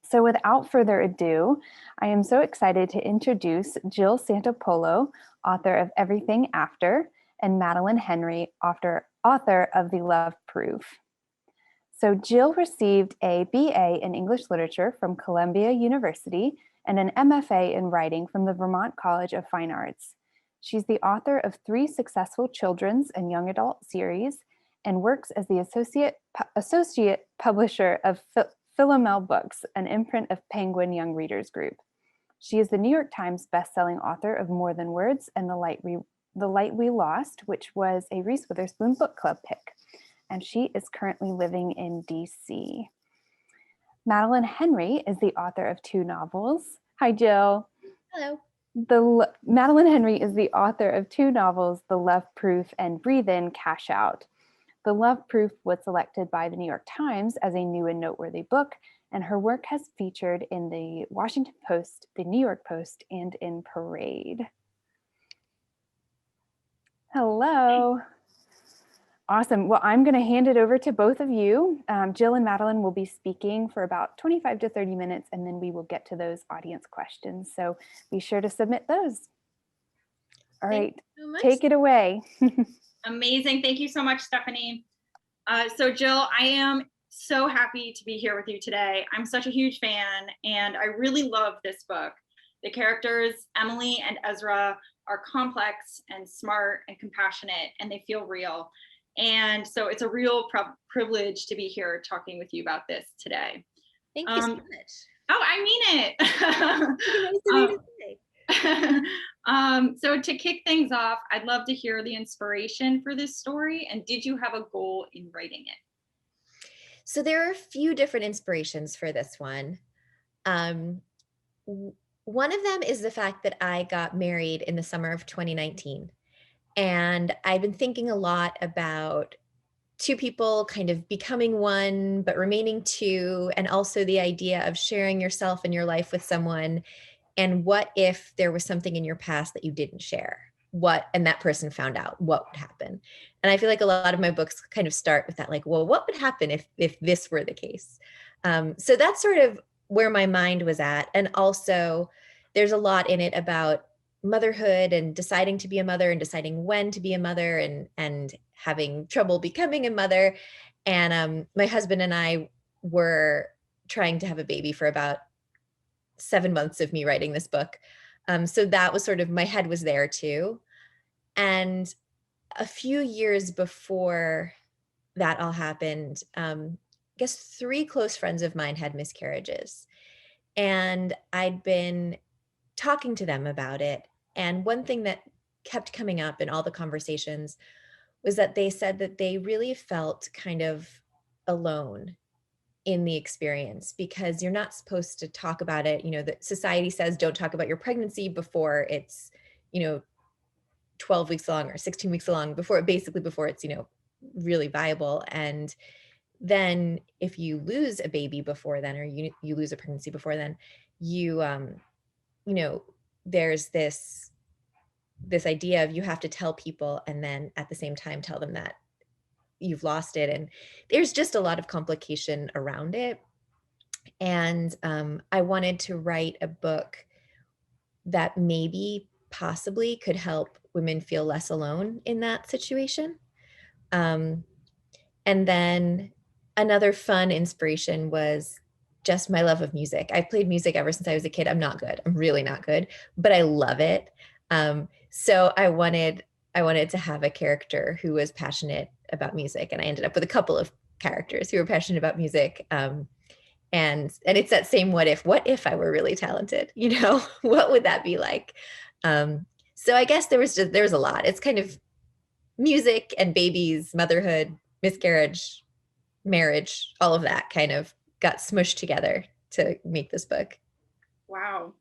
So without further ado, I am so excited to introduce Jill Santopolo, author of Everything After, and Madeleine Henry, author of The Love Proof. So Jill received a BA in English Literature from Columbia University and an MFA in Writing from the Vermont College of Fine Arts. She's the author of 3 successful children's and young adult series and works as the associate publisher of Philomel Books, an imprint of Penguin Young Readers Group. She is the New York Times bestselling author of More Than Words and The Light We Lost, which was a Reese Witherspoon Book Club pick. And she is currently living in DC. Madeleine Henry is the author of 2 novels. Hi, Jill. Hello. Madeleine Henry is the author of 2 novels, The Love Proof and Breathe In, Cash Out. The Love Proof was selected by the New York Times as a new and noteworthy book, and her work has featured in the Washington Post, the New York Post, and in Parade. Hello. Awesome. Well, I'm going to hand it over to both of you. Jill and Madeleine will be speaking for about 25 to 30 minutes, and then we will get to those audience questions. So be sure to submit those. All right, take it away. Amazing. Thank you so much, Stephanie. So Jill, I am so happy to be here with you today. I'm such a huge fan, and I really love this book. The characters, Emily and Ezra, are complex and smart and compassionate, and they feel real. And so it's a real privilege to be here talking with you about this today. Thank you so much. Oh, I mean it. So to kick things off, I'd love to hear the inspiration for this story. And did you have a goal in writing it? So there are a few different inspirations for this one. One of them is the fact that I got married in the summer of 2019. And I've been thinking a lot about 2 people kind of becoming one, but remaining 2, and also the idea of sharing yourself and your life with someone. And what if there was something in your past that you didn't share? And that person found out, what would happen? And I feel like a lot of my books kind of start with that, like, well, what would happen if this were the case? So that's sort of where my mind was at. And also there's a lot in it about motherhood and deciding to be a mother and deciding when to be a mother and having trouble becoming a mother. And my husband and I were trying to have a baby for about 7 months of me writing this book. So that was sort of, my head was there too. And a few years before that all happened, I guess 3 close friends of mine had miscarriages. And I'd been talking to them about it. And one thing that kept coming up in all the conversations was that they said that they really felt kind of alone in the experience, because you're not supposed to talk about it. You know, that society says don't talk about your pregnancy before it's, 12 weeks along or 16 weeks along, before it's, really viable. And then if you lose a baby before then, or you lose a pregnancy before then, there's this idea of you have to tell people and then at the same time tell them that you've lost it. And there's just a lot of complication around it. And I wanted to write a book that possibly could help women feel less alone in that situation. And then another fun inspiration was just my love of music. I've played music ever since I was a kid. I'm not good. I'm really not good, but I love it. So I wanted to have a character who was passionate about music, and I ended up with a couple of characters who were passionate about music. And it's that same what if I were really talented, what would that be like? So I guess there was a lot. It's kind of music and babies, motherhood, miscarriage, marriage, all of that kind of got smushed together to make this book. Wow.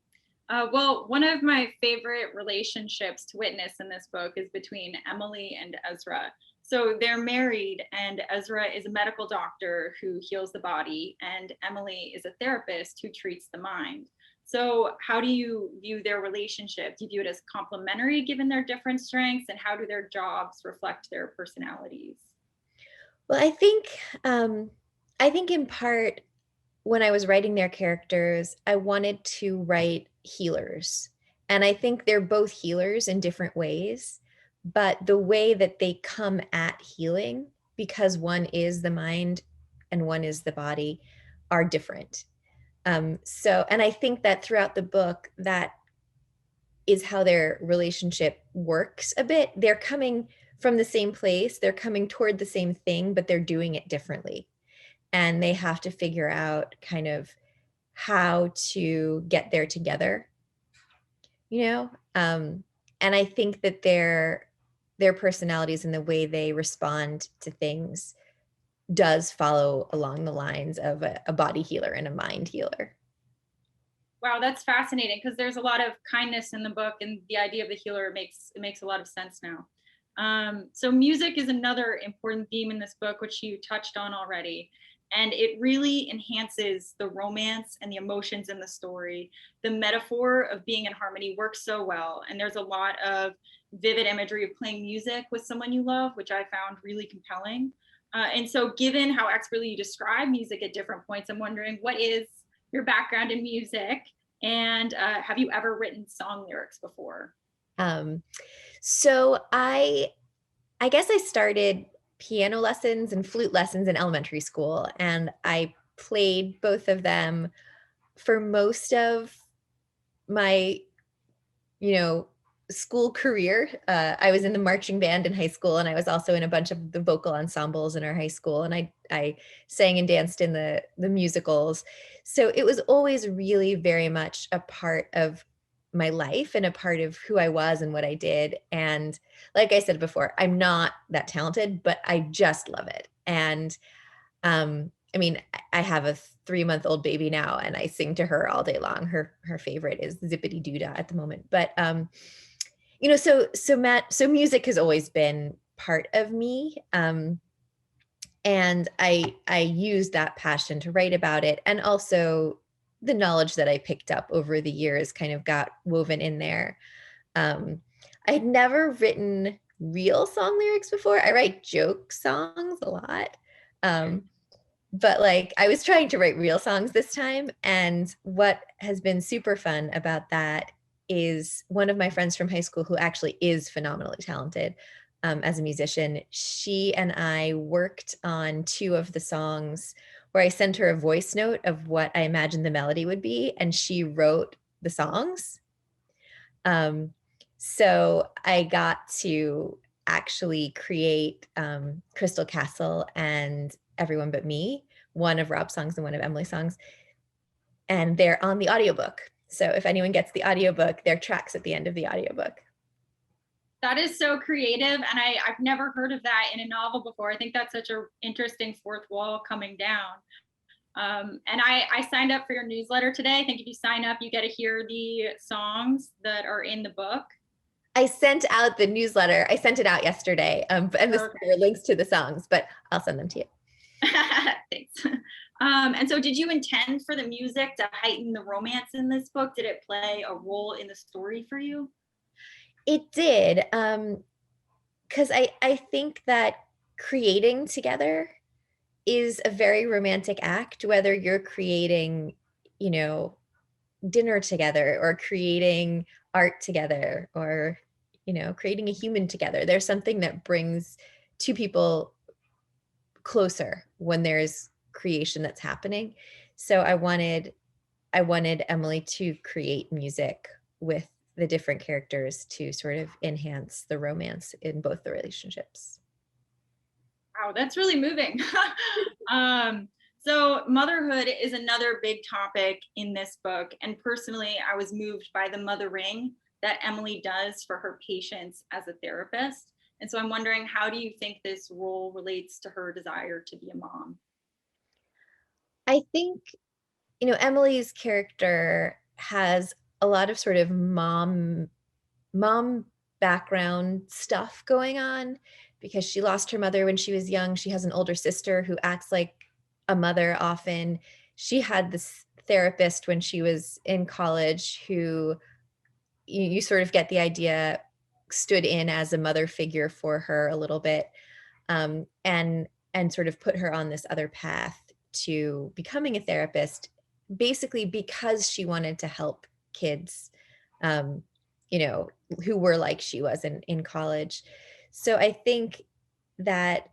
Well, one of my favorite relationships to witness in this book is between Emily and Ezra. So they're married, and Ezra is a medical doctor who heals the body, and Emily is a therapist who treats the mind. So how do you view their relationship? Do you view it as complementary given their different strengths, and how do their jobs reflect their personalities? Well, I think in part when I was writing their characters, I wanted to write healers. And I think they're both healers in different ways, but the way that they come at healing, because one is the mind and one is the body, are different. And I think that throughout the book, that is how their relationship works a bit. They're coming from the same place, they're coming toward the same thing, but they're doing it differently. And they have to figure out kind of how to get there together, you know? And I think that their personalities and the way they respond to things does follow along the lines of a body healer and a mind healer. Wow, that's fascinating, because there's a lot of kindness in the book, and the idea of the healer makes a lot of sense now. So music is another important theme in this book, which you touched on already. And it really enhances the romance and the emotions in the story. The metaphor of being in harmony works so well. And there's a lot of vivid imagery of playing music with someone you love, which I found really compelling. And so given how expertly you describe music at different points, I'm wondering, what is your background in music? And have you ever written song lyrics before? So I guess I started piano lessons and flute lessons in elementary school, and I played both of them for most of my, school career. I was in the marching band in high school, and I was also in a bunch of the vocal ensembles in our high school, and I sang and danced in the musicals. So it was always really very much a part of my life and a part of who I was and what I did. And like I said before, I'm not that talented, but I just love it. And I mean, I have a 3-month-old baby now, and I sing to her all day long. Her favorite is Zippity Doodah at the moment. But so music has always been part of me. And I used that passion to write about it, and also the knowledge that I picked up over the years kind of got woven in there. I had never written real song lyrics before. I write joke songs a lot. But like, I was trying to write real songs this time. And what has been super fun about that is one of my friends from high school, who actually is phenomenally talented as a musician, she and I worked on 2 of the songs where I sent her a voice note of what I imagined the melody would be, and she wrote the songs. So I got to actually create Crystal Castle and Everyone But Me, one of Rob's songs and one of Emily's songs. And they're on the audiobook. So if anyone gets the audiobook, there are tracks at the end of the audiobook. That is so creative. And I've never heard of that in a novel before. I think that's such an interesting fourth wall coming down. And I signed up for your newsletter today. I think if you sign up, you get to hear the songs that are in the book. I sent out the newsletter. I sent it out yesterday. And there are links to the songs, but I'll send them to you. Thanks. And so did you intend for the music to heighten the romance in this book? Did it play a role in the story for you? It did. Because I think that creating together is a very romantic act, whether you're creating, dinner together, or creating art together, or, creating a human together. There's something that brings 2 people closer when there's creation that's happening. So I wanted Emily to create music with the different characters to sort of enhance the romance in both the relationships. Wow, that's really moving. So motherhood is another big topic in this book. And personally, I was moved by the mothering that Emily does for her patients as a therapist. And so I'm wondering, how do you think this role relates to her desire to be a mom? I think, Emily's character has a lot of sort of mom background stuff going on, because she lost her mother when she was young. She has an older sister who acts like a mother often. She had this therapist when she was in college who you sort of get the idea stood in as a mother figure for her a little bit, and sort of put her on this other path to becoming a therapist, basically because she wanted to help kids, you know, who were like she was in college. So I think that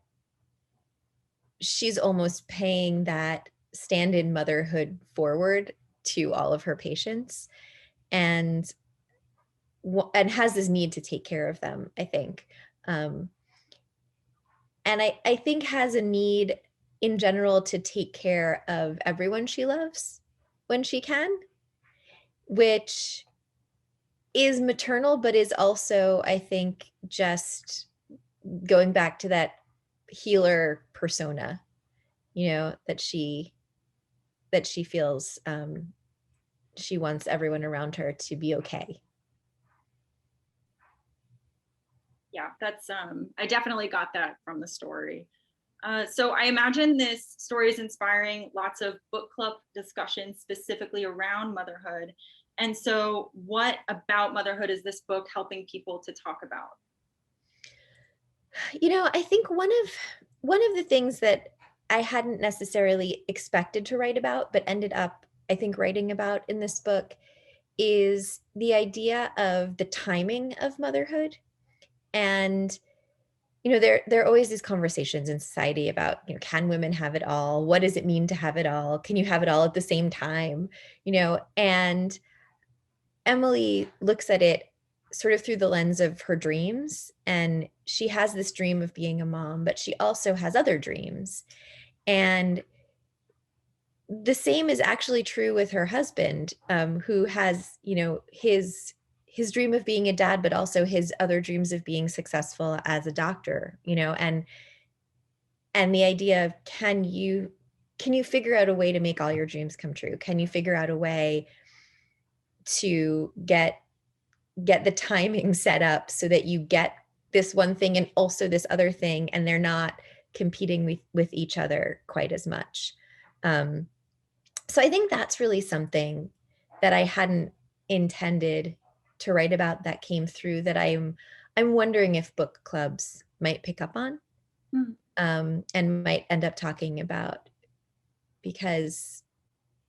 she's almost paying that stand-in motherhood forward to all of her patients, and has this need to take care of them, I think. Um, and I think has a need in general to take care of everyone she loves when she can, which is maternal, but is also, I think, just going back to that healer persona, you know, that she feels she wants everyone around her to be okay. Yeah, that's I definitely got that from the story. So I imagine this story is inspiring lots of book club discussions specifically around motherhood. And so what about motherhood is this book helping people to talk about? You know, I think one of the things that I hadn't necessarily expected to write about, but ended up, I think, writing about in this book is the idea of the timing of motherhood. And, you know, there are always these conversations in society about, you know, can women have it all? What does it mean to have it all? Can you have it all at the same time? You know, and Emily looks at it sort of through the lens of her dreams. And she has this dream of being a mom, but she also has other dreams. And the same is actually true with her husband, who has, you know, his dream of being a dad, but also his other dreams of being successful as a doctor, you know, and the idea of can you figure out a way to make all your dreams come true? Can you figure out a way to get the timing set up so that you get this one thing and also this other thing, and they're not competing with each other quite as much. So I think that's really something that I hadn't intended to write about that came through, that I'm wondering if book clubs might pick up on, and might end up talking about, because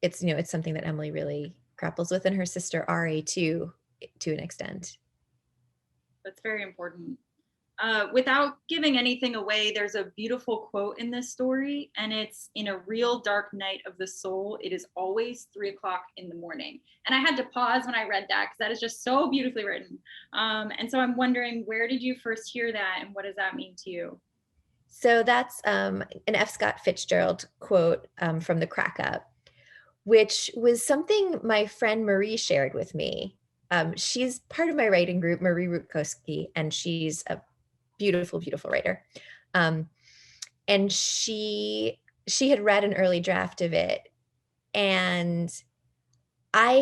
it's, you know, it's something that Emily really grapples with, and her sister Ari too, to an extent. That's very important. Without giving anything away, there's a beautiful quote in this story, and it's, "In a real dark night of the soul, it is always 3 o'clock in the morning." And I had to pause when I read that because that is just so beautifully written. And so I'm wondering, where did you first hear that, and what does that mean to you? So that's an F. Scott Fitzgerald quote from The Crack Up, which was something my friend Marie shared with me. She's part of my writing group, Marie Rutkowski, and she's a beautiful, beautiful writer. And she had read an early draft of it, and I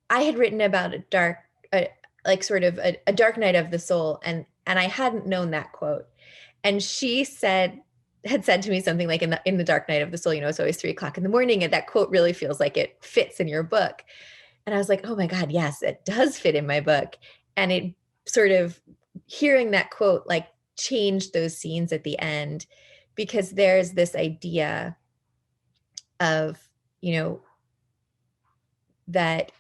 had written about a dark, like sort of a dark night of the soul, and I hadn't known that quote. And she had said to me something like, in the dark night of the soul, you know, it's always 3 o'clock in the morning, and that quote really feels like it fits in your book. And I was like, oh my God, yes, it does fit in my book. And it sort of, hearing that quote like changed those scenes at the end, because there's this idea of, you know, that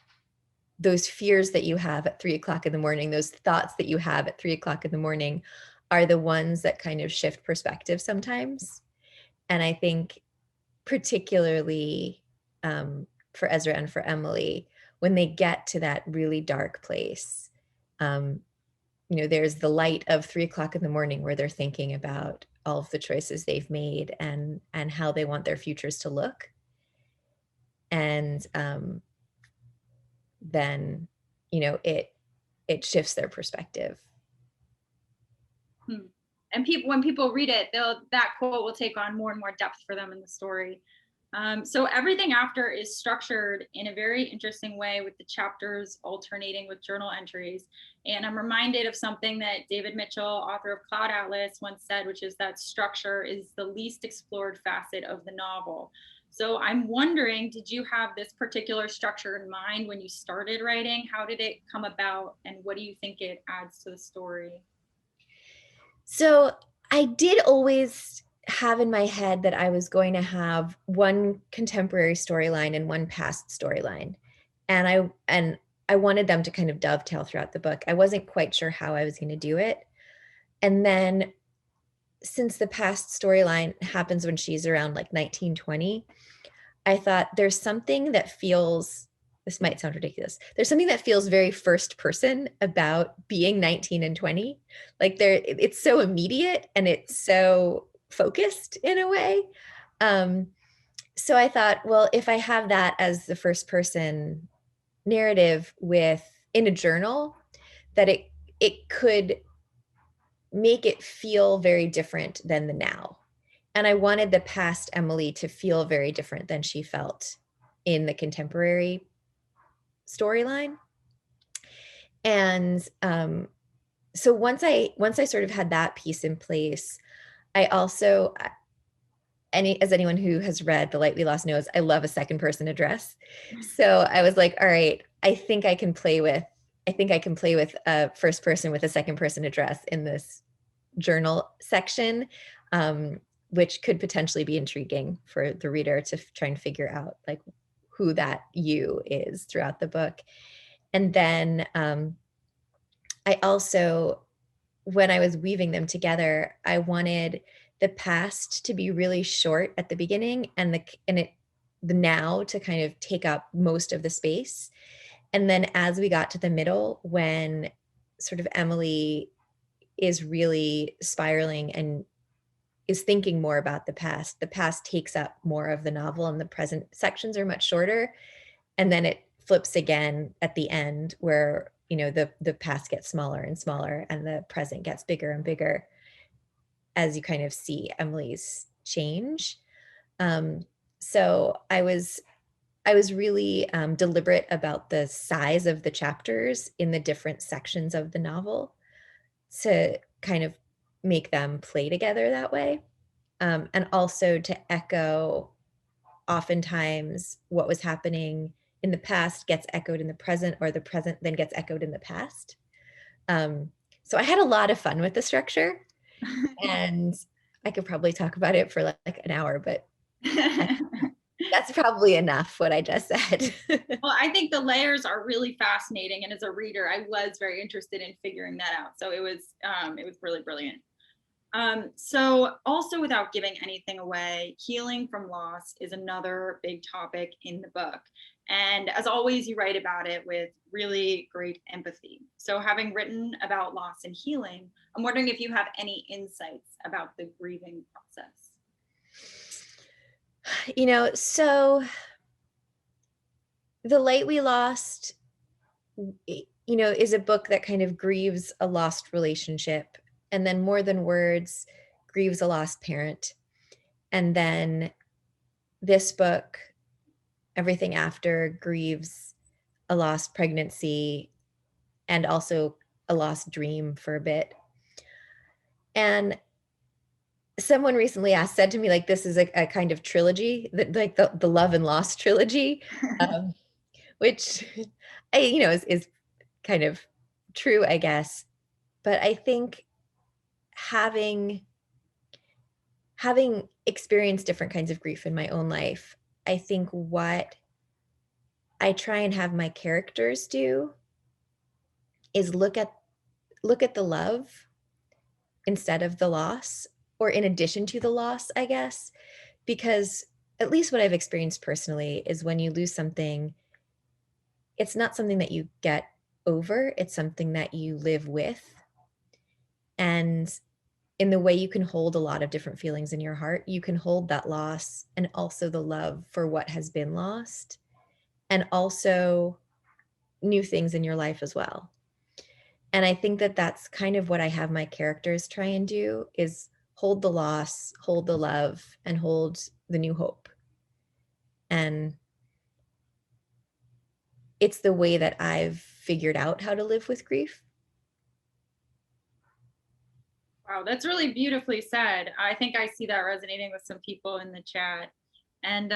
those fears that you have at 3 o'clock in the morning, those thoughts that you have at 3 o'clock in the morning, are the ones that kind of shift perspective sometimes. And I think particularly for Ezra and for Emily, when they get to that really dark place, you know, there's the light of 3 o'clock in the morning where they're thinking about all of the choices they've made and how they want their futures to look. And then, you know, it shifts their perspective. And when people read it, that quote will take on more and more depth for them in the story. So everything after is structured in a very interesting way, with the chapters alternating with journal entries. And I'm reminded of something that David Mitchell, author of Cloud Atlas, once said, which is that structure is the least explored facet of the novel. So I'm wondering, did you have this particular structure in mind when you started writing? How did it come about, and what do you think it adds to the story? So I did always have in my head that I was going to have one contemporary storyline and one past storyline. And I wanted them to kind of dovetail throughout the book. I wasn't quite sure how I was going to do it. And then since the past storyline happens when she's around like 1920, I thought there's something that feels, this might sound ridiculous, there's something that feels very first person about being 19 and 20. Like it's so immediate and it's so focused in a way. So I thought, well, if I have that as the first person narrative in a journal, that it could make it feel very different than the now. And I wanted the past Emily to feel very different than she felt in the contemporary storyline. And so once I sort of had that piece in place, I also, as anyone who has read The Light We Lost knows, I love a second person address. So I was like, all right, I think I can play with a first person with a second person address in this journal section, which could potentially be intriguing for the reader to try and figure out like who that you is throughout the book. And then I also, when I was weaving them together, I wanted the past to be really short at the beginning and the now to kind of take up most of the space. And then as we got to the middle, when sort of Emily is really spiraling and is thinking more about the past takes up more of the novel and the present sections are much shorter. And then it flips again at the end where, the past gets smaller and smaller and the present gets bigger and bigger as you kind of see Emily's change. So I was really deliberate about the size of the chapters in the different sections of the novel to kind of make them play together that way. And also to echo oftentimes what was happening in the past gets echoed in the present, or the present then gets echoed in the past. So I had a lot of fun with the structure, and I could probably talk about it for like an hour, but that's probably enough what I just said. Well, I think the layers are really fascinating, and as a reader, I was very interested in figuring that out. So it was really brilliant. So also, without giving anything away, healing from loss is another big topic in the book. And as always, you write about it with really great empathy. So having written about loss and healing, I'm wondering if you have any insights about the grieving process. So The Light We Lost, is a book that kind of grieves a lost relationship, and then More Than Words grieves a lost parent. And then this book, Everything After, grieves a lost pregnancy and also a lost dream for a bit. And someone recently said to me, like, this is a kind of trilogy, like the love and loss trilogy, which is kind of true, I guess. But I think having experienced different kinds of grief in my own life, I think what I try and have my characters do is look at the love instead of the loss, or in addition to the loss, I guess, because at least what I've experienced personally is when you lose something, it's not something that you get over, it's something that you live with. And in the way you can hold a lot of different feelings in your heart, you can hold that loss and also the love for what has been lost, and also new things in your life as well. And I think that that's kind of what I have my characters try and do, is hold the loss, hold the love, and hold the new hope. And it's the way that I've figured out how to live with grief. Wow, that's really beautifully said. I think I see that resonating with some people in the chat. And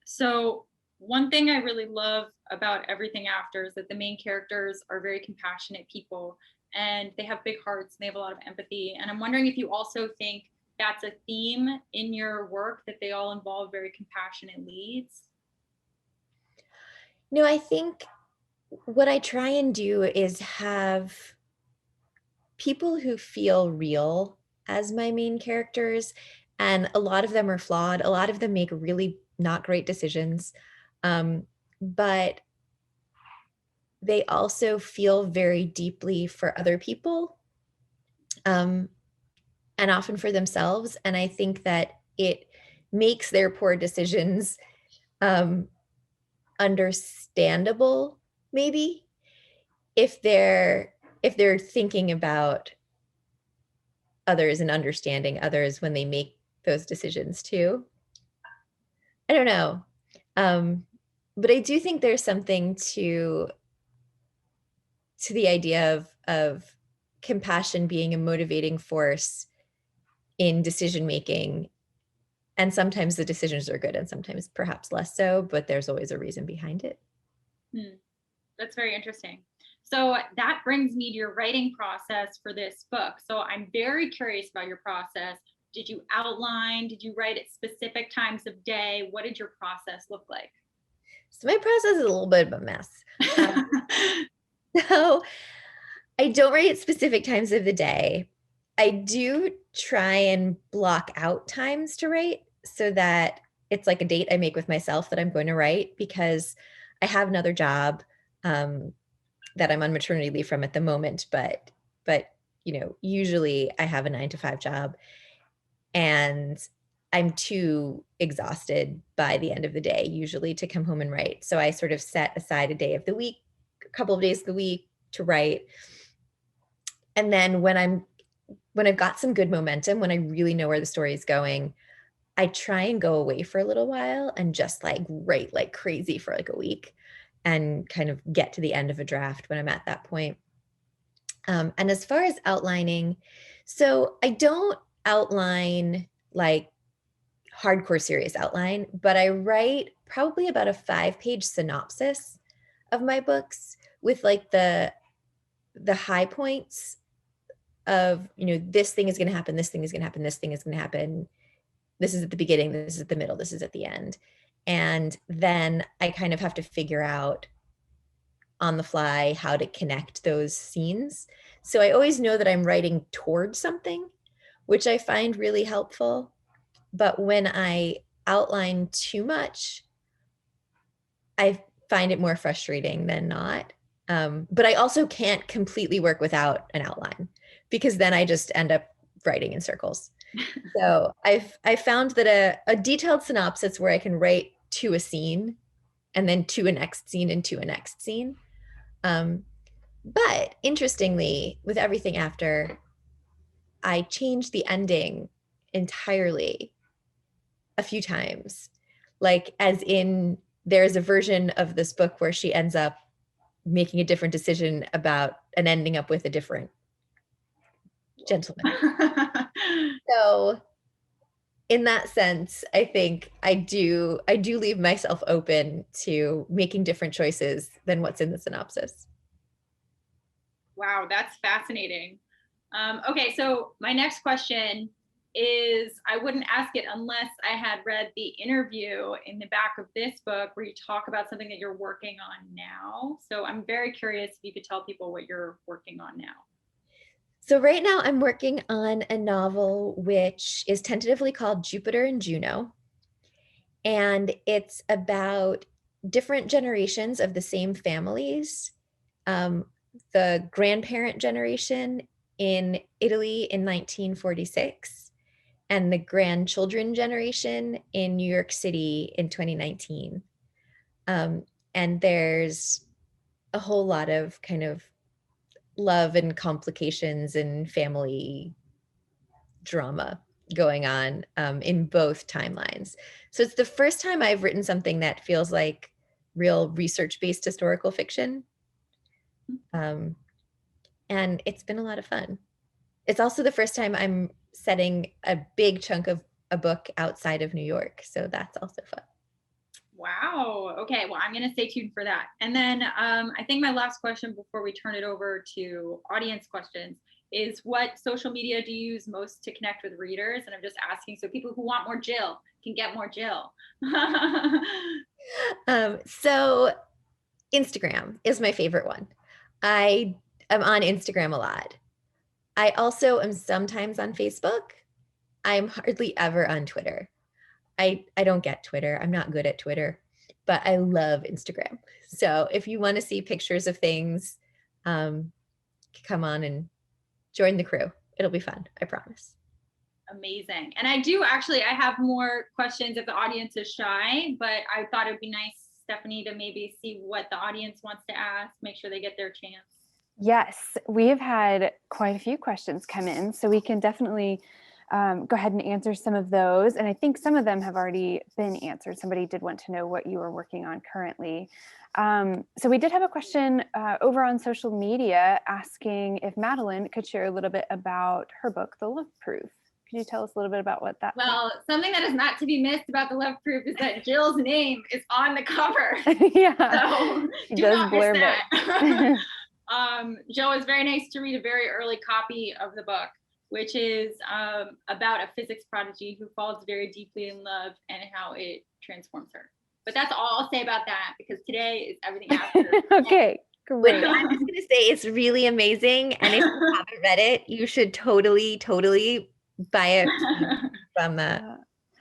so one thing I really love about Everything After is that the main characters are very compassionate people, and they have big hearts and they have a lot of empathy. And I'm wondering if you also think that's a theme in your work, that they all involve very compassionate leads? No, I think what I try and do is have people who feel real as my main characters. And a lot of them are flawed. A lot of them make really not great decisions. But they also feel very deeply for other people, and often for themselves. And I think that it makes their poor decisions understandable, maybe, if they're thinking about others and understanding others when they make those decisions too. I don't know. But I do think there's something to the idea of compassion being a motivating force in decision making. And sometimes the decisions are good and sometimes perhaps less so, but there's always a reason behind it. That's very interesting. So that brings me to your writing process for this book. So I'm very curious about your process. Did you outline? Did you write at specific times of day? What did your process look like? So my process is a little bit of a mess. So I don't write at specific times of the day. I do try and block out times to write so that it's like a date I make with myself that I'm going to write, because I have another job that I'm on maternity leave from at the moment, but usually I have a 9-to-5 job and I'm too exhausted by the end of the day usually to come home and write. So I sort of set aside a day of the week, a couple of days of the week to write. And then when I've got some good momentum, when I really know where the story is going, I try and go away for a little while and just like write like crazy for like a week and kind of get to the end of a draft when I'm at that point. And as far as outlining, so I don't outline like hardcore serious outline, but I write probably about a 5-page synopsis of my books with like the high points of, this thing is going to happen, this thing is going to happen, this thing is going to happen. This is at the beginning, this is at the middle, this is at the end. And then I kind of have to figure out on the fly how to connect those scenes. So I always know that I'm writing towards something, which I find really helpful. But when I outline too much, I find it more frustrating than not. But I also can't completely work without an outline, because then I just end up writing in circles. So I've found that a detailed synopsis where I can write to a scene and then to a next scene and to a next scene. But interestingly, with everything after, I changed the ending entirely a few times. Like, as in, there's a version of this book where she ends up making a different decision about and ending up with a different gentleman. So in that sense, I think I do leave myself open to making different choices than what's in the synopsis. Wow, that's fascinating. Okay, so my next question is, I wouldn't ask it unless I had read the interview in the back of this book where you talk about something that you're working on now. So I'm very curious if you could tell people what you're working on now. So right now I'm working on a novel which is tentatively called Jupiter and Juno. And it's about different generations of the same families. The grandparent generation in Italy in 1946 and the grandchildren generation in New York City in 2019. And there's a whole lot of kind of love and complications and family drama going on in both timelines. So it's the first time I've written something that feels like real research-based historical fiction. And it's been a lot of fun. It's also the first time I'm setting a big chunk of a book outside of New York. So that's also fun. Wow. Okay. Well, I'm going to stay tuned for that. And then I think my last question before we turn it over to audience questions is what social media do you use most to connect with readers? And I'm just asking so people who want more Jill can get more Jill. So Instagram is my favorite one. I am on Instagram a lot. I also am sometimes on Facebook. I'm hardly ever on Twitter. I don't get Twitter. I'm not good at Twitter, but I love Instagram. So if you want to see pictures of things, come on and join the crew. It'll be fun, I promise. Amazing. And I have more questions if the audience is shy, but I thought it'd be nice, Stephanie, to maybe see what the audience wants to ask, make sure they get their chance. Yes, we have had quite a few questions come in, so we can definitely go ahead and answer some of those. And I think some of them have already been answered. Somebody did want to know what you are working on currently. So we did have a question over on social media asking if Madeleine could share a little bit about her book, The Love Proof. Could you tell us a little bit about what that? Well, something that is not to be missed about The Love Proof is that Jill's name is on the cover. Yeah, so she does blurb it. Jill was very nice to read a very early copy of the book, which is about a physics prodigy who falls very deeply in love and how it transforms her. But that's all I'll say about that, because today is everything after. Okay, great. I'm just going to say it's really amazing. And if you haven't read it, you should totally buy it from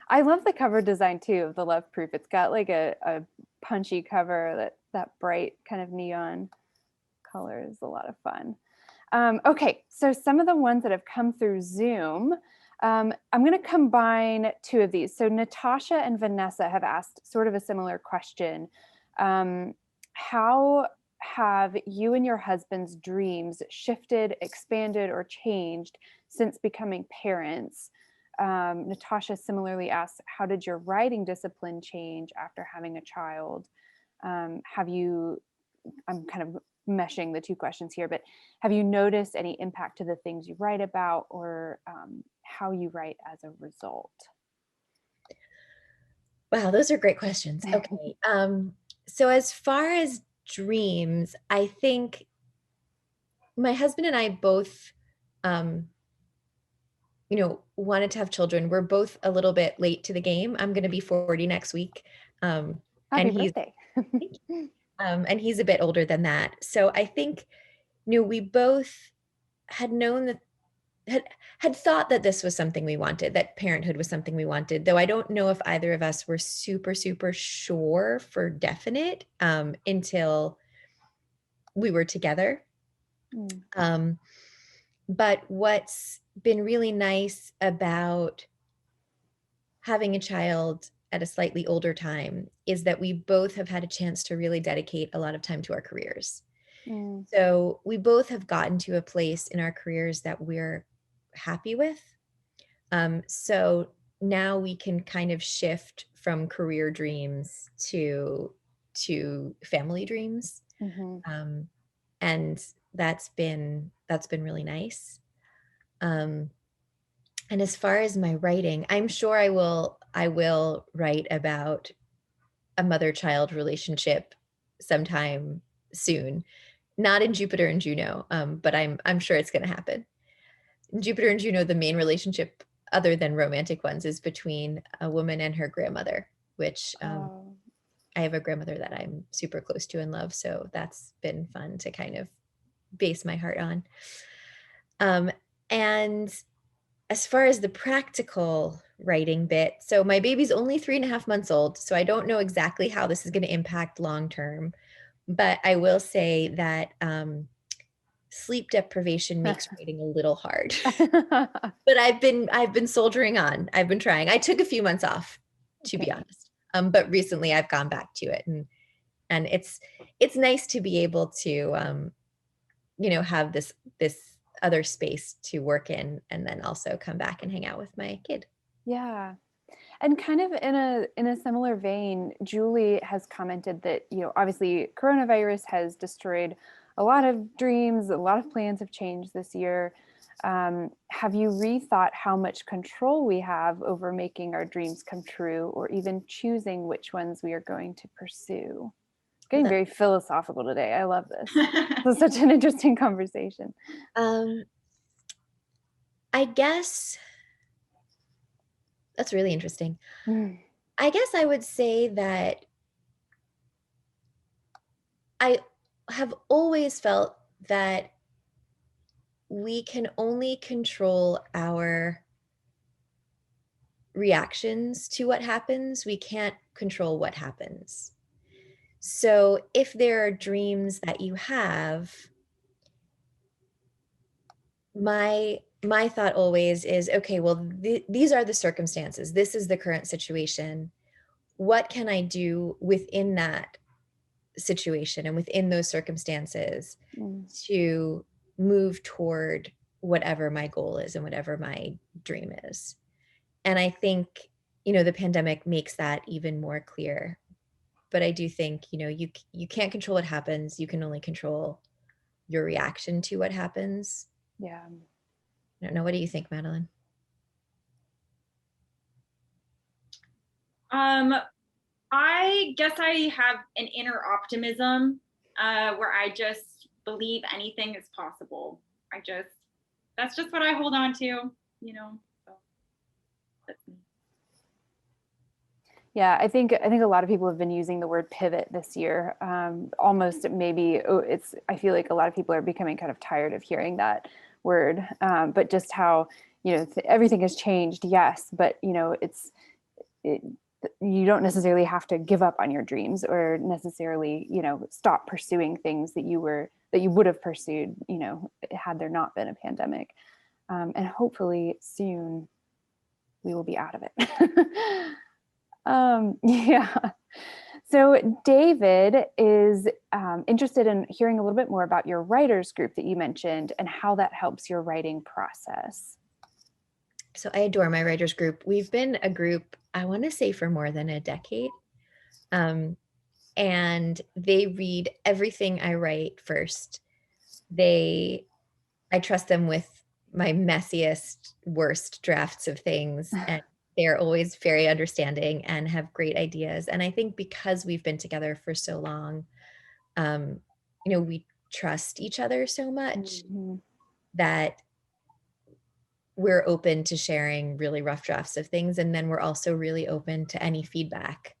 I love the cover design too of The Love Proof. It's got like a punchy cover, that bright kind of neon color is a lot of fun. Okay, so some of the ones that have come through Zoom, I'm going to combine two of these. So Natasha and Vanessa have asked sort of a similar question. How have you and your husband's dreams shifted, expanded, or changed since becoming parents? Natasha similarly asks, how did your writing discipline change after having a child? I'm kind of meshing the two questions here, but have you noticed any impact to the things you write about, or how you write as a result? Wow, those are great questions. Okay. So as far as dreams, I think my husband and I both, wanted to have children. We're both a little bit late to the game. I'm going to be 40 next week. Happy birthday. And he's a bit older than that. So I think, we both had known that, had thought that this was something we wanted, that parenthood was something we wanted, though I don't know if either of us were super, super sure for definite until we were together. But what's been really nice about having a child at a slightly older time is that we both have had a chance to really dedicate a lot of time to our careers. So we both have gotten to a place in our careers that we're happy with. So now we can kind of shift from career dreams to family dreams. And that's been really nice. And as far as my writing, I'm sure I will write about a mother-child relationship sometime soon. Not in Jupiter and Juno, but I'm sure it's going to happen. In Jupiter and Juno, the main relationship, other than romantic ones, is between a woman and her grandmother, which I have a grandmother that I'm super close to and love. So that's been fun to kind of base my heart on. And as far as the practical writing bit, so my baby's only 3.5 months old, so I don't know exactly how this is going to impact long-term, but I will say that sleep deprivation makes writing a little hard. But I've been soldiering on. I've been trying. I took a few months off, to be honest. But recently I've gone back to it, and it's nice to be able to have this other space to work in, and then also come back and hang out with my kid. Yeah. And kind of in a similar vein, Julie has commented that, obviously coronavirus has destroyed a lot of dreams, a lot of plans have changed this year. Have you rethought how much control we have over making our dreams come true, or even choosing which ones we are going to pursue? Getting very philosophical today. I love this. This is such an interesting conversation. I guess that's really interesting. Mm. I guess I would say that I have always felt that we can only control our reactions to what happens. We can't control what happens. So if there are dreams that you have, my thought always is, okay, well, these are the circumstances. This is the current situation. What can I do within that situation and within those circumstances Mm. to move toward whatever my goal is and whatever my dream is? And I think, the pandemic makes that even more clear. But I do think, you can't control what happens. You can only control your reaction to what happens. Yeah. I don't know. What do you think, Madeleine? I guess I have an inner optimism where I just believe anything is possible. That's just what I hold on to, so that's me. Yeah, I think a lot of people have been using the word pivot this year. Almost maybe I feel like a lot of people are becoming kind of tired of hearing that word. But just how, everything has changed, yes, but you don't necessarily have to give up on your dreams or necessarily, stop pursuing things that you would have pursued, had there not been a pandemic. And hopefully soon we will be out of it. Yeah. So David is interested in hearing a little bit more about your writers group that you mentioned and how that helps your writing process. So I adore my writers group. We've been a group, I want to say, for more than a decade. And they read everything I write first. I trust them with my messiest, worst drafts of things. And they're always very understanding and have great ideas. And I think because we've been together for so long, we trust each other so much that we're open to sharing really rough drafts of things. And then we're also really open to any feedback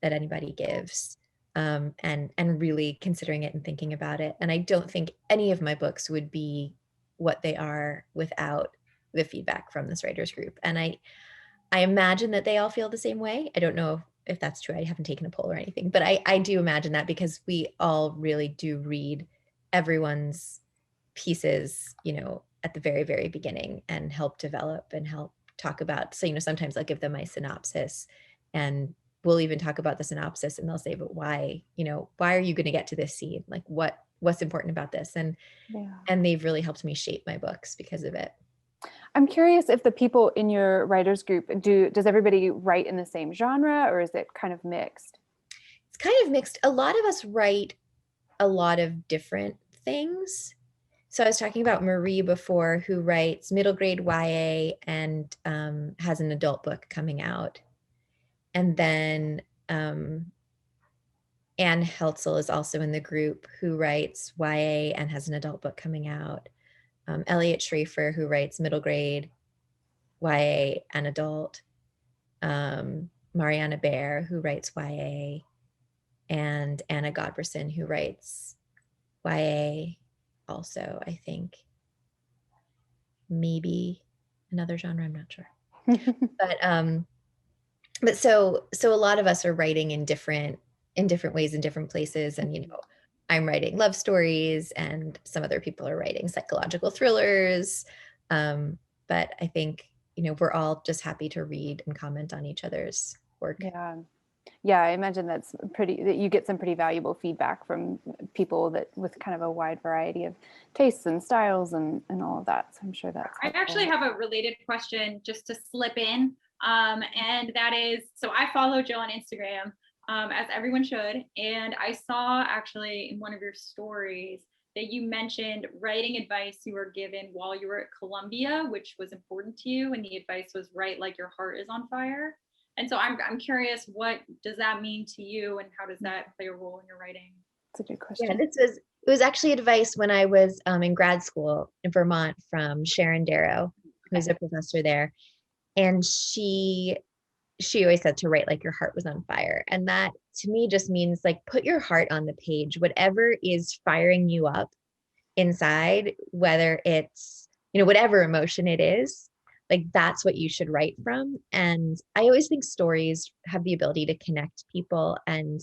that anybody gives, and really considering it and thinking about it. And I don't think any of my books would be what they are without the feedback from this writers group. And I imagine that they all feel the same way. I don't know if that's true. I haven't taken a poll or anything, but I do imagine that because we all really do read everyone's pieces, at the very, very beginning and help develop and help talk about. So, sometimes I'll give them my synopsis and we'll even talk about the synopsis and they'll say, but why are you going to get to this scene? Like what's important about this? And they've really helped me shape my books because of it. I'm curious if the people in your writers group does everybody write in the same genre or is it kind of mixed? It's kind of mixed. A lot of us write a lot of different things. So I was talking about Marie before, who writes middle grade YA and has an adult book coming out. And then Anne Heltzel is also in the group, who writes YA and has an adult book coming out. Elliot Schrafer, who writes middle grade YA and adult. Mariana Bear, who writes YA. And Anna Godberson, who writes YA also, I think. Maybe another genre, I'm not sure. But so a lot of us are writing in different ways in different places. And I'm writing love stories and some other people are writing psychological thrillers. But I think we're all just happy to read and comment on each other's work. Yeah, I imagine that you get some pretty valuable feedback from people with kind of a wide variety of tastes and styles and all of that. So I'm sure that's helpful. I actually have a related question just to slip in. And that is, so I follow Jill on Instagram, as everyone should. And I saw actually in one of your stories that you mentioned writing advice you were given while you were at Columbia, which was important to you. And the advice was write like your heart is on fire. And so I'm curious, what does that mean to you and how does that play a role in your writing? That's a good question. Yeah, it was actually advice when I was in grad school in Vermont from Sharon Darrow, who's a professor there. And she always said to write like your heart was on fire. And that to me just means like put your heart on the page, whatever is firing you up inside, whether it's, whatever emotion it is, like that's what you should write from. And I always think stories have the ability to connect people, and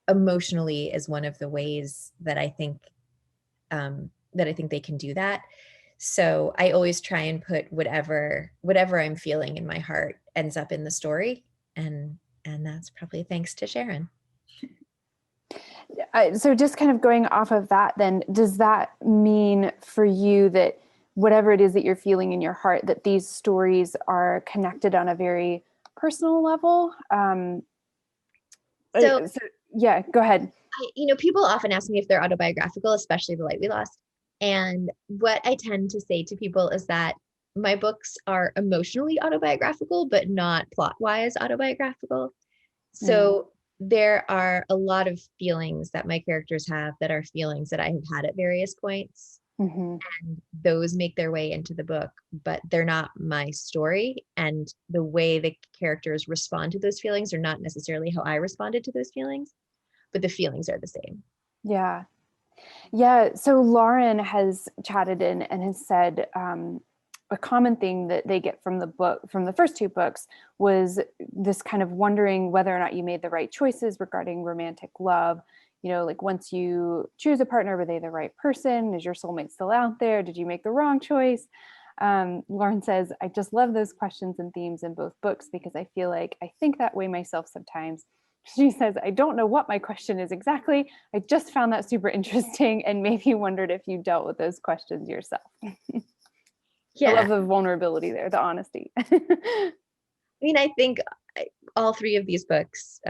emotionally is one of the ways that I think they can do that. So I always try and put whatever I'm feeling in my heart ends up in the story. And that's probably thanks to Sharon. So just kind of going off of that, then, does that mean for you that whatever it is that you're feeling in your heart, that these stories are connected on a very personal level? So yeah, go ahead. People often ask me if they're autobiographical, especially The Light We Lost. And what I tend to say to people is that my books are emotionally autobiographical, but not plot-wise autobiographical. So there are a lot of feelings that my characters have that are feelings that I have had at various points. And those make their way into the book, but they're not my story. And the way the characters respond to those feelings are not necessarily how I responded to those feelings, but the feelings are the same. Yeah. Yeah. So Lauren has chatted in and has said a common thing that they get from the first two books was this kind of wondering whether or not you made the right choices regarding romantic love. Like once you choose a partner, were they the right person? Is your soulmate still out there? Did you make the wrong choice? Lauren says, I just love those questions and themes in both books because I feel like I think that way myself sometimes. She says, I don't know what my question is exactly. I just found that super interesting and maybe wondered if you dealt with those questions yourself. Yeah. I love the vulnerability there, the honesty. I think all three of these books,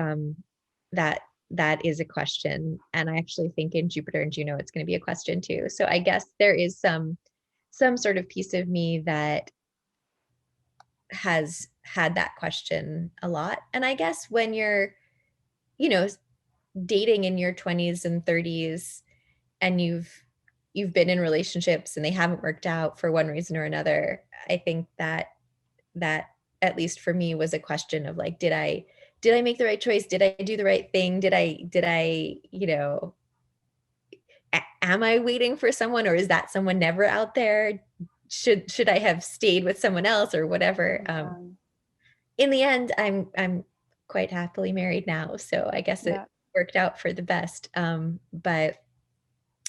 that is a question. And I actually think in Jupiter and Juno, it's going to be a question too. So I guess there is some sort of piece of me that has had that question a lot. And I guess when you're, dating in your 20s and 30s and you've been in relationships and they haven't worked out for one reason or another, I think that at least for me was a question of like, did I make the right choice? Did I do the right thing? Did I am I waiting for someone, or is that someone never out there? Should I have stayed with someone else or whatever? In the end, I'm quite happily married now. So I guess it worked out for the best. But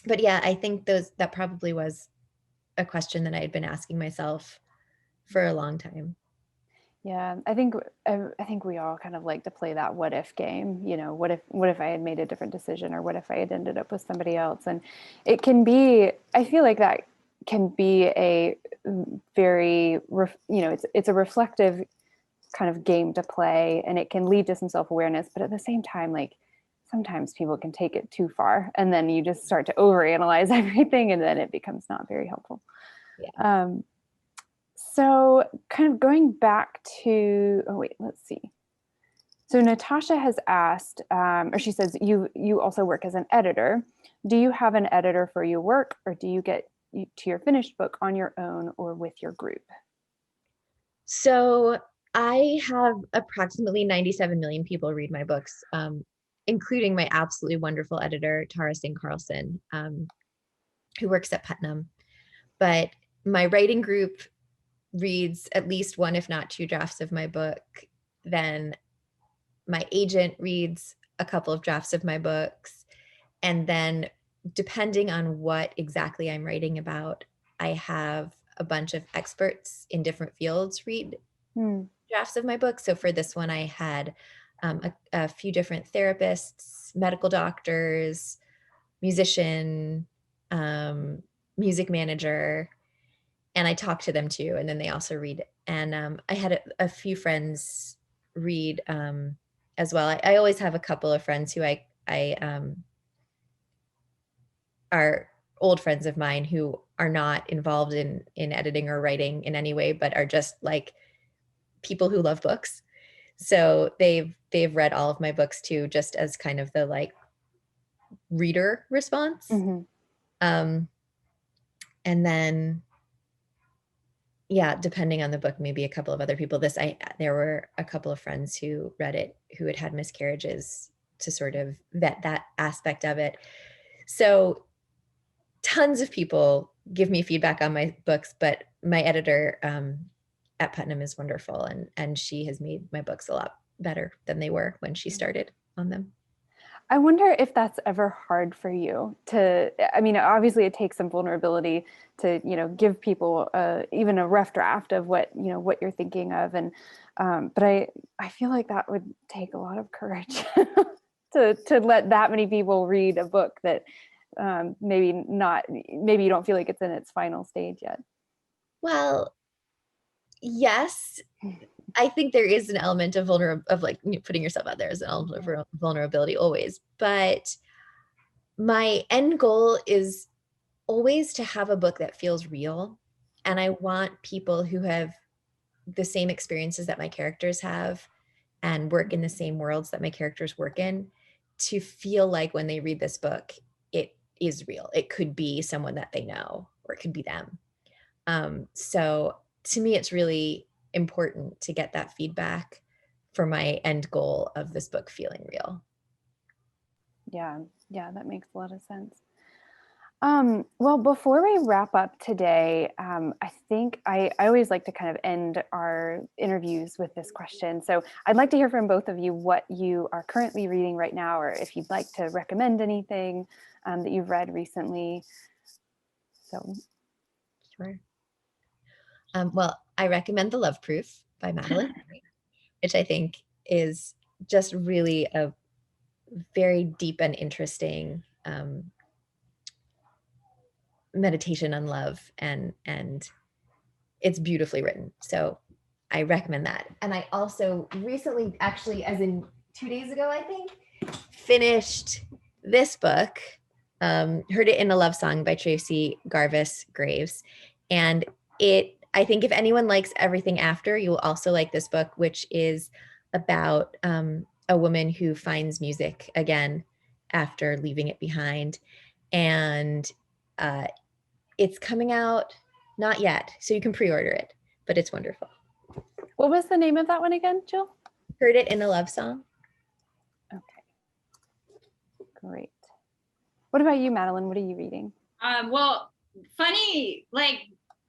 yeah, I think that probably was a question that I had been asking myself for a long time. Yeah, I think we all kind of like to play that what if game. What if I had made a different decision, or what if I had ended up with somebody else? And it can be, I feel like that can be a very, it's a reflective kind of game to play, and it can lead to some self-awareness. But at the same time, like sometimes people can take it too far, and then you just start to overanalyze everything, and then it becomes not very helpful. Yeah. So kind of going back to, let's see. So Natasha has asked, or she says, you also work as an editor. Do you have an editor for your work, or do you get to your finished book on your own or with your group? So I have approximately 97 million people read my books, including my absolutely wonderful editor, Tara Singh Carlson, who works at Putnam. But my writing group reads at least one, if not two drafts of my book. Then my agent reads a couple of drafts of my books. And then depending on what exactly I'm writing about, I have a bunch of experts in different fields read drafts of my book. So for this one, I had a few different therapists, medical doctors, musician, music manager, and I talk to them too. And then they also read. And I had a few friends read as well. I always have a couple of friends who I are old friends of mine who are not involved in editing or writing in any way, but are just like people who love books. So they've read all of my books too, just as kind of the like reader response. And then yeah, depending on the book, maybe a couple of other people. There were a couple of friends who read it who had miscarriages to sort of vet that aspect of it. So tons of people give me feedback on my books, but my editor at Putnam is wonderful, and she has made my books a lot better than they were when she started on them. I wonder if that's ever hard for you to, I mean, obviously it takes some vulnerability to, give people even a rough draft of what you're thinking of. And, but I feel like that would take a lot of courage to let that many people read a book that maybe you don't feel like it's in its final stage yet. Well, yes, I think there is an element of putting yourself out there as an element of vulnerability always, but my end goal is always to have a book that feels real. And I want people who have the same experiences that my characters have and work in the same worlds that my characters work in to feel like when they read this book, it is real. It could be someone that they know, or it could be them. So to me, it's really important to get that feedback for my end goal of this book feeling real. Yeah, that makes a lot of sense. Well, before we wrap up today, I think I always like to kind of end our interviews with this question. So I'd like to hear from both of you what you are currently reading right now, or if you'd like to recommend anything that you've read recently. So, sure. Well, I recommend The Love Proof by Madeleine Henry, which I think is just really a very deep and interesting meditation on love, and it's beautifully written. So I recommend that. And I also recently, actually, as in 2 days ago, I think, finished this book, Heard It in a Love Song by Tracy Garvis Graves. And I think if anyone likes Everything After, you will also like this book, which is about a woman who finds music again after leaving it behind. And it's coming out, not yet, so you can pre-order it, but it's wonderful. what was the name of that one again, Jill? Heard It in a Love Song. Okay, great. What about you, Madeleine? What are you reading? Well, funny,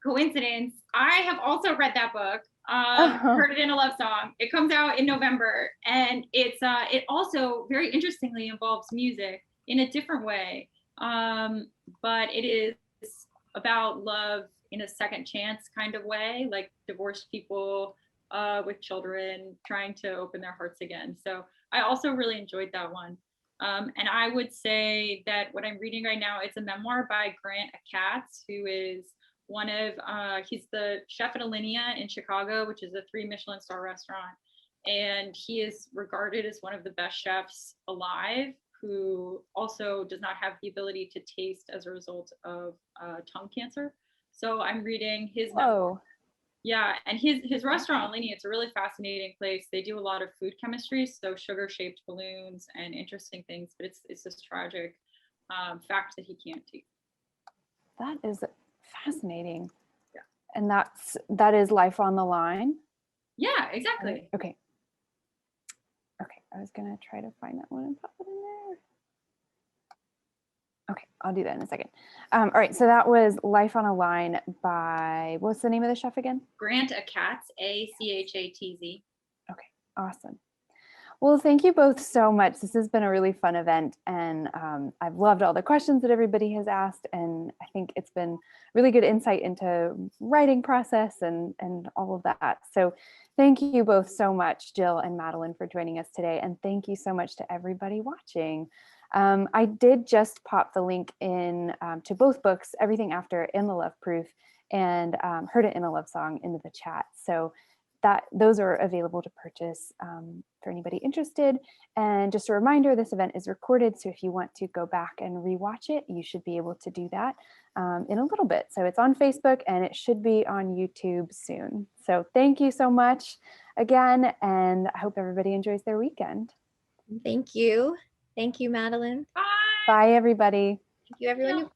coincidence, I have also read that book. Heard It in a Love Song. It comes out in November, and it also very interestingly involves music in a different way. But it is about love in a second chance kind of way, like divorced people with children trying to open their hearts again. So I also really enjoyed that one. And I would say that what I'm reading right now, it's a memoir by Grant Katz, who is he's the chef at Alinea in Chicago, which is a 3 Michelin star restaurant. And he is regarded as one of the best chefs alive, who also does not have the ability to taste as a result of tongue cancer. So I'm reading his memoir. Yeah, and his restaurant, Alinea, it's a really fascinating place. They do a lot of food chemistry, so sugar-shaped balloons and interesting things, but it's this tragic fact that he can't taste. That is fascinating. Yeah. And that is Life on the Line? Yeah, exactly. Okay, I was gonna try to find that one and pop it in there. Okay, I'll do that in a second. All right, so that was Life on a Line by, what's the name of the chef again? Grant Katz, Achatz. Okay, awesome. Well, thank you both so much. This has been a really fun event, and I've loved all the questions that everybody has asked, and I think it's been really good insight into writing process and all of that. So thank you both so much, Jill and Madeleine, for joining us today, and thank you so much to everybody watching. I did just pop the link in to both books, Everything After and The Love Proof, and Heard It in a Love Song, into the chat. So those are available to purchase for anybody interested. And just a reminder, this event is recorded, so if you want to go back and rewatch it, you should be able to do that in a little bit. So it's on Facebook, and it should be on YouTube soon. So thank you so much again, and I hope everybody enjoys their weekend. Thank you. Thank you, Madeleine. Bye. Bye, everybody. Thank you, everyone.